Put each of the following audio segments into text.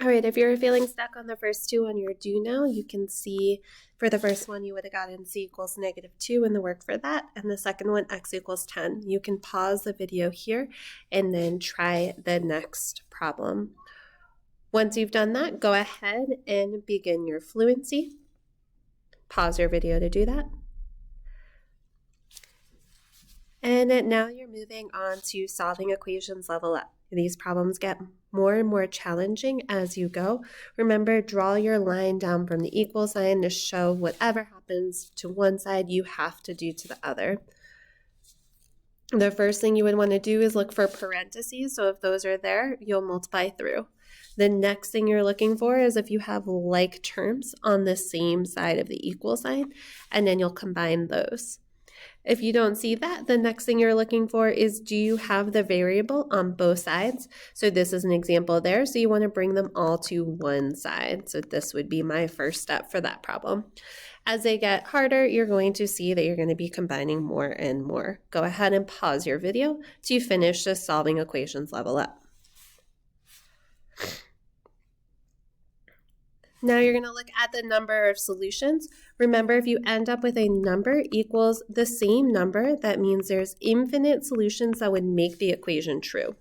All right, if you're feeling stuck on the first two on your do now, you can see for the first one, you would have gotten c equals -2 in the work for that, and the second one, x equals 10. You can pause the video here and then try the next problem. Once you've done that, go ahead and begin your fluency. Pause your video to do that. And now you're moving on to solving equations level up. These problems get more and more challenging as you go. Remember, draw your line down from the equal sign to show whatever happens to one side, you have to do to the other. The first thing you would want to do is look for parentheses. So if those are there, you'll multiply through. The next thing you're looking for is if you have like terms on the same side of the equal sign, and then you'll combine those. If you don't see that, the next thing you're looking for is, do you have the variable on both sides? So this is an example there. So you want to bring them all to one side. So this would be my first step for that problem. As they get harder, you're going to see that you're going to be combining more and more. Go ahead and pause your video to finish the solving equations level up. Now you're going to look at the number of solutions. Remember, if you end up with a number equals the same number, that means there's infinite solutions that would make the equation true.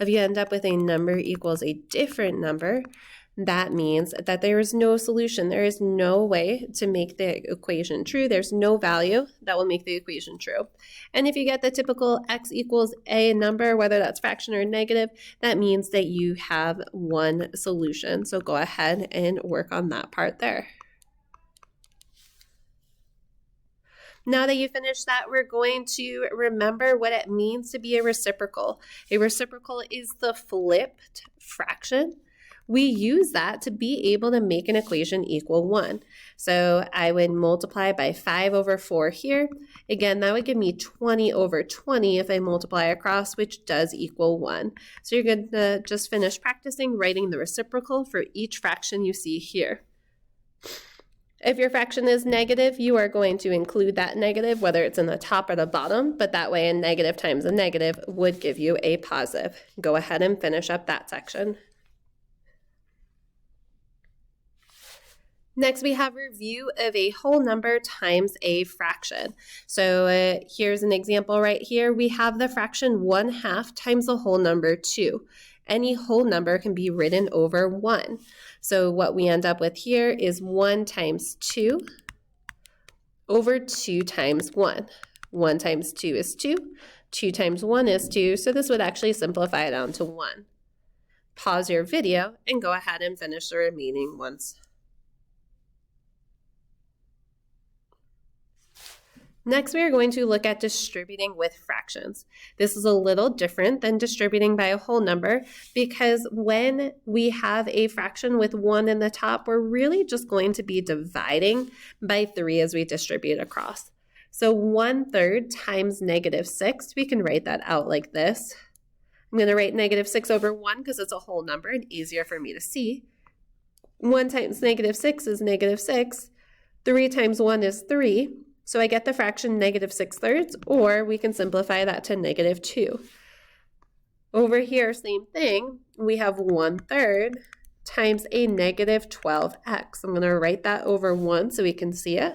If you end up with a number equals a different number, that means that there is no solution. There is no way to make the equation true. There's no value that will make the equation true. And if you get the typical x equals a number, whether that's fraction or negative, that means that you have one solution. So go ahead and work on that part there. Now that you finish that, we're going to remember what it means to be a reciprocal. A reciprocal is the flipped fraction. We use that to be able to make an equation equal 1. So I would multiply by 5 over 4 here. Again, that would give me 20 over 20 if I multiply across, which does equal 1. So you're going to just finish practicing writing the reciprocal for each fraction you see here. If your fraction is negative, you are going to include that negative, whether it's in the top or the bottom, but that way a negative times a negative would give you a positive. Go ahead and finish up that section. Next, we have review of a whole number times a fraction. So here's an example right here. We have the fraction 1/2 times the whole number 2. Any whole number can be written over 1. So what we end up with here is 1 times 2 over 2 times 1. 1 times 2 is 2. 2 times 1 is 2. So this would actually simplify down to 1. Pause your video and go ahead and finish the remaining ones. Next, we are going to look at distributing with fractions. This is a little different than distributing by a whole number because when we have a fraction with 1 in the top, we're really just going to be dividing by 3 as we distribute across. So 1/3 times -6, we can write that out like this. I'm going to write -6 over 1 because it's a whole number and easier for me to see. 1 times -6 is -6. 3 times 1 is 3. So I get the fraction -6/3, or we can simplify that to -2. Over here, same thing, we have 1/3 times a -12x. I'm going to write that over 1 so we can see it.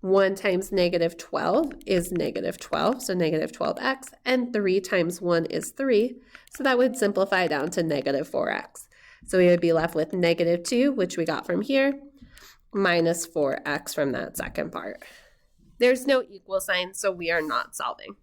1 times -12 is -12, so -12x, and 3 times 1 is 3, so that would simplify down to -4x. So we would be left with -2, which we got from here, minus 4x from that second part. There's no equal sign, so we are not solving.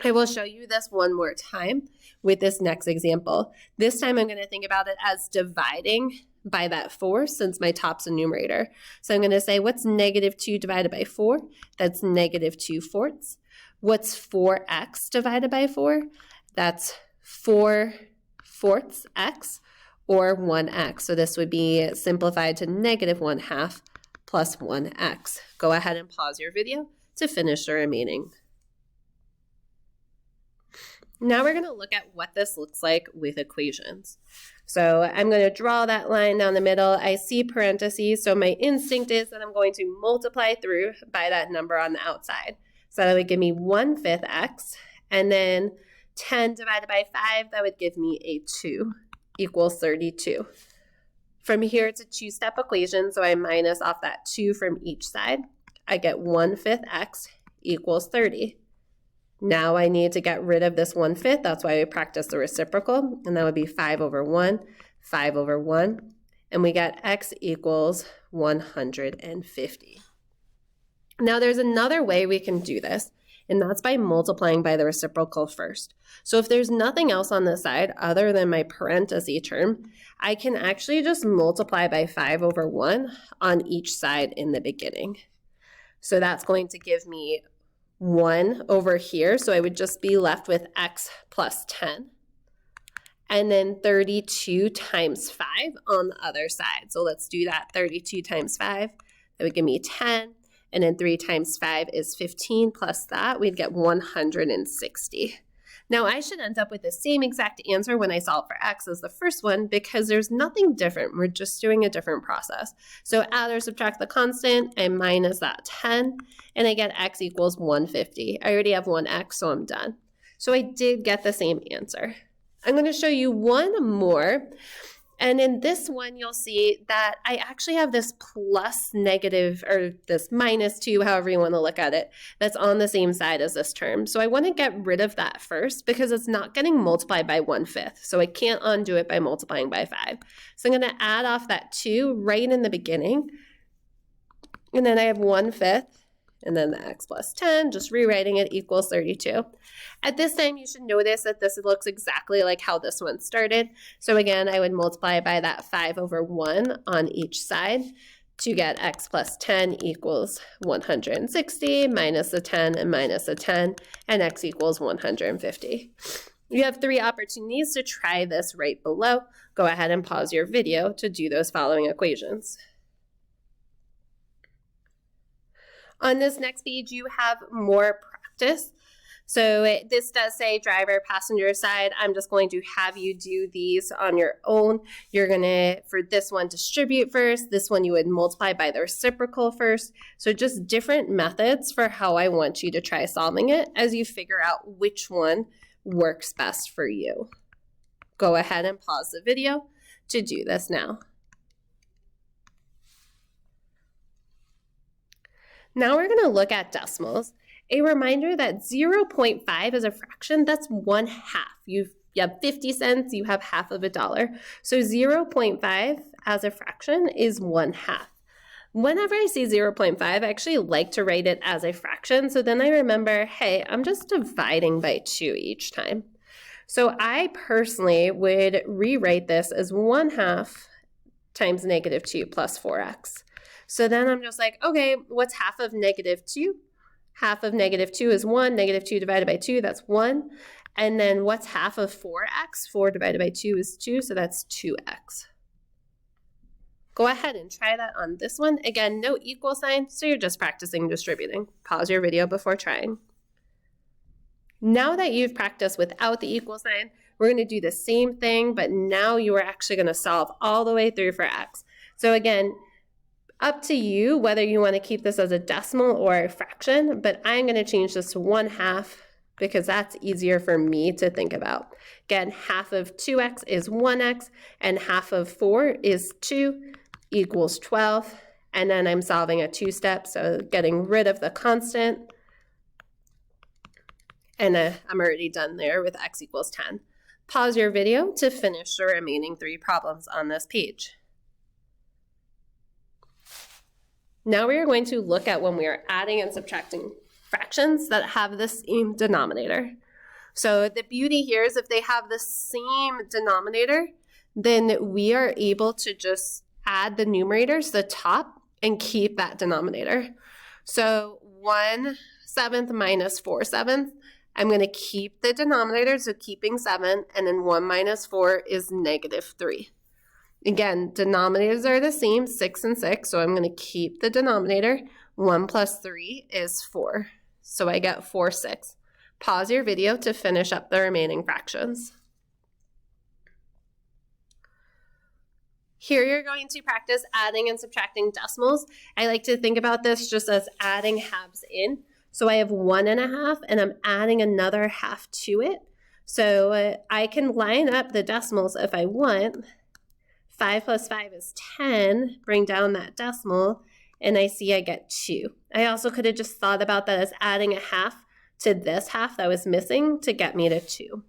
I will show you this one more time with this next example. This time I'm going to think about it as dividing by that 4 since my top's a numerator. So I'm going to say, what's -2 divided by 4? That's -2/4. What's 4x divided by 4? That's 4/4 x, or 1x. So this would be simplified to -1/2 plus 1x. Go ahead and pause your video to finish the remaining. Now we're going to look at what this looks like with equations. So I'm going to draw that line down the middle. I see parentheses, so my instinct is that I'm going to multiply through by that number on the outside. So that would give me 1/5 x, and then 10 divided by 5, that would give me a 2. equals 32. From here, it's a two-step equation, so I minus off that 2 from each side. I get 1/5 x equals 30. Now I need to get rid of this 1/5. That's why we practice the reciprocal, and that would be 5/1, 5/1, and we get x equals 150. Now there's another way we can do this, and that's by multiplying by the reciprocal first. So if there's nothing else on this side other than my parenthesis term, I can actually just multiply by 5/1 on each side in the beginning. So that's going to give me 1 over here, so I would just be left with x plus 10. And then 32 times 5 on the other side. So let's do that. 32 times 5, that would give me 10. And then 3 times 5 is 15, plus that, we'd get 160. Now, I should end up with the same exact answer when I solve for x as the first one because there's nothing different. We're just doing a different process. So add or subtract the constant and minus that 10, and I get x equals 150. I already have 1x, so I'm done. So I did get the same answer. I'm going to show you one more. And in this one, you'll see that I actually have this plus negative, or this minus 2, however you want to look at it, that's on the same side as this term. So I want to get rid of that first because it's not getting multiplied by 1/5. So I can't undo it by multiplying by 5. So I'm going to add off that 2 right in the beginning. And then I have 1/5. And then the x plus 10, just rewriting it, equals 32. At this time, you should notice that this looks exactly like how this one started. So again, I would multiply by that 5/1 on each side to get x plus 10 equals 160, minus the 10 and minus the 10, and x equals 150. You have 3 opportunities to try this right below. Go ahead and pause your video to do those following equations. On this next page, you have more practice. So this does say driver, passenger side. I'm just going to have you do these on your own. You're going to, for this one, distribute first. This one you would multiply by the reciprocal first. So just different methods for how I want you to try solving it as you figure out which one works best for you. Go ahead and pause the video to do this now. Now we're going to look at decimals. A reminder that 0.5 is a fraction, that's 1/2. You have 50 cents, you have half of $1. So 0.5 as a fraction is 1/2. Whenever I see 0.5, I actually like to write it as a fraction. So then I remember, hey, I'm just dividing by 2 each time. So I personally would rewrite this as 1/2 times -2 plus 4x. So then I'm just like, okay, what's half of -2? Half of -2 is 1. -2 divided by 2, that's 1. And then what's half of 4x? 4 divided by 2 is 2, so that's 2x. Go ahead and try that on this one. Again, no equal sign, so you're just practicing distributing. Pause your video before trying. Now that you've practiced without the equal sign, we're going to do the same thing, but now you are actually going to solve all the way through for x. So again, up to you whether you want to keep this as a decimal or a fraction, but I'm going to change this to 1/2 because that's easier for me to think about. Again, half of 2x is 1x, and half of 4 is 2 equals 12. And then I'm solving a 2-step, so getting rid of the constant. And I'm already done there with x equals 10. Pause your video to finish the remaining 3 problems on this page. Now we are going to look at when we are adding and subtracting fractions that have the same denominator. So the beauty here is if they have the same denominator, then we are able to just add the numerators to the top and keep that denominator. So 1/7 minus 4/7, I'm going to keep the denominator, so keeping 7, and then 1 minus 4 is -3. Again, denominators are the same, 6 and 6, so I'm going to keep the denominator. 1 plus 3 is 4, so I get 4/6. Pause your video to finish up the remaining fractions. Here you're going to practice adding and subtracting decimals. I like to think about this just as adding halves in. So I have 1 1/2, and I'm adding another half to it. So I can line up the decimals if I want. 5 plus 5 is 10, bring down that decimal, and I see I get 2. I also could have just thought about that as adding a half to this half that was missing to get me to 2.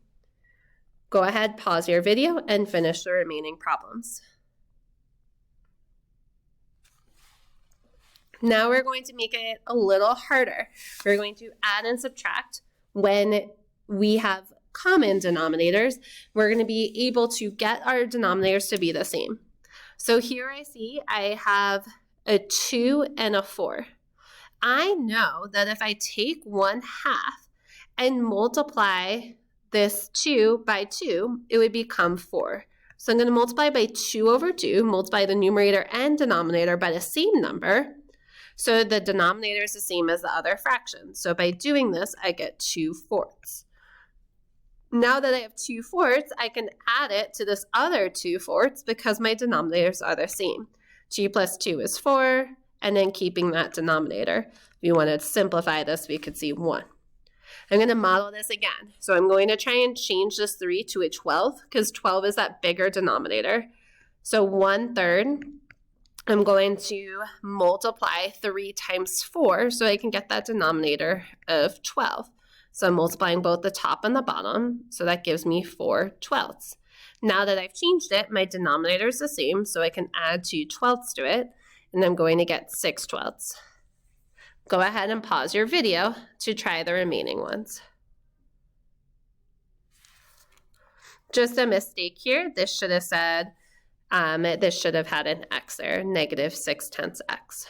Go ahead, pause your video, and finish the remaining problems. Now we're going to make it a little harder. We're going to add and subtract when we have common denominators. We're going to be able to get our denominators to be the same. So here I see I have a 2 and a 4. I know that if I take 1/2 and multiply this 2 by 2, it would become 4. So I'm going to multiply by 2 over 2, multiply the numerator and denominator by the same number, so the denominator is the same as the other fraction. So by doing this, I get 2/4. Now that I have 2/4, I can add it to this other 2/4 because my denominators are the same. 2 plus 2 is 4, and then keeping that denominator. If you want to simplify this, we could see 1. I'm going to model this again. So I'm going to try and change this 3 to a 12 because 12 is that bigger denominator. So 1/3. I'm going to multiply 3 times 4 so I can get that denominator of 12. So I'm multiplying both the top and the bottom, so that gives me 4/12. Now that I've changed it, my denominator is the same, so I can add 2/12 to it, and I'm going to get 6/12. Go ahead and pause your video to try the remaining ones. Just a mistake here. This should have said, this should have had an x there, -6/10 x.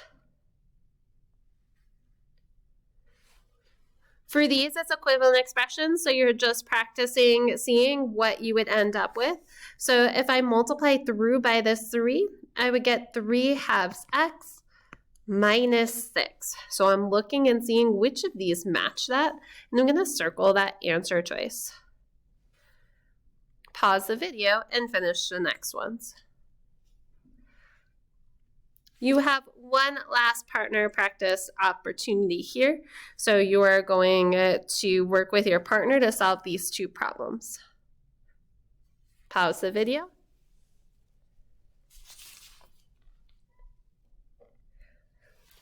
For these, it's equivalent expressions, so you're just practicing seeing what you would end up with. So if I multiply through by this 3, I would get 3/2 x minus 6. So I'm looking and seeing which of these match that, and I'm going to circle that answer choice. Pause the video and finish the next ones. You have one last partner practice opportunity here. So you are going to work with your partner to solve these 2 problems. Pause the video.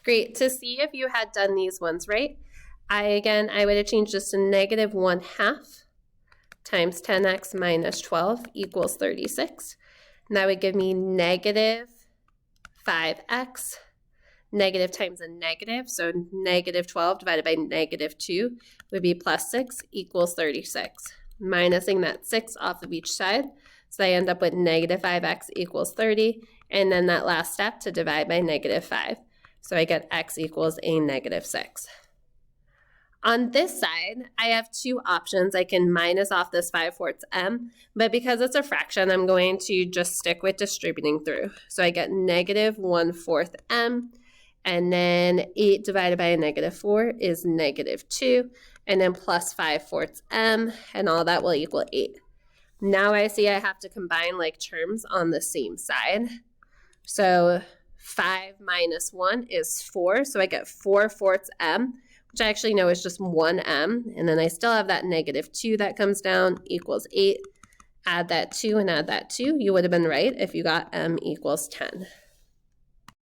Great. To see if you had done these ones right, I would have changed this to -1/2 times 10x minus 12 equals 36. And that would give me -5x, negative times a negative, so -12 divided by -2 would be +6 equals 36. Minusing that 6 off of each side, so I end up with -5x equals 30, and then that last step to divide by -5. So I get x equals a -6. On this side, I have 2 options. I can minus off this 5/4 m, but because it's a fraction, I'm going to just stick with distributing through. So I get -1/4 m, and then 8 divided by a -4 is -2, and then plus 5/4 m, and all that will equal 8. Now I see I have to combine like terms on the same side. So 5 minus 1 is 4, so I get 4/4 m, which I actually know is just 1 m, and then I still have that -2 that comes down, equals 8. Add that 2 and add that 2. You would have been right if you got m equals 10.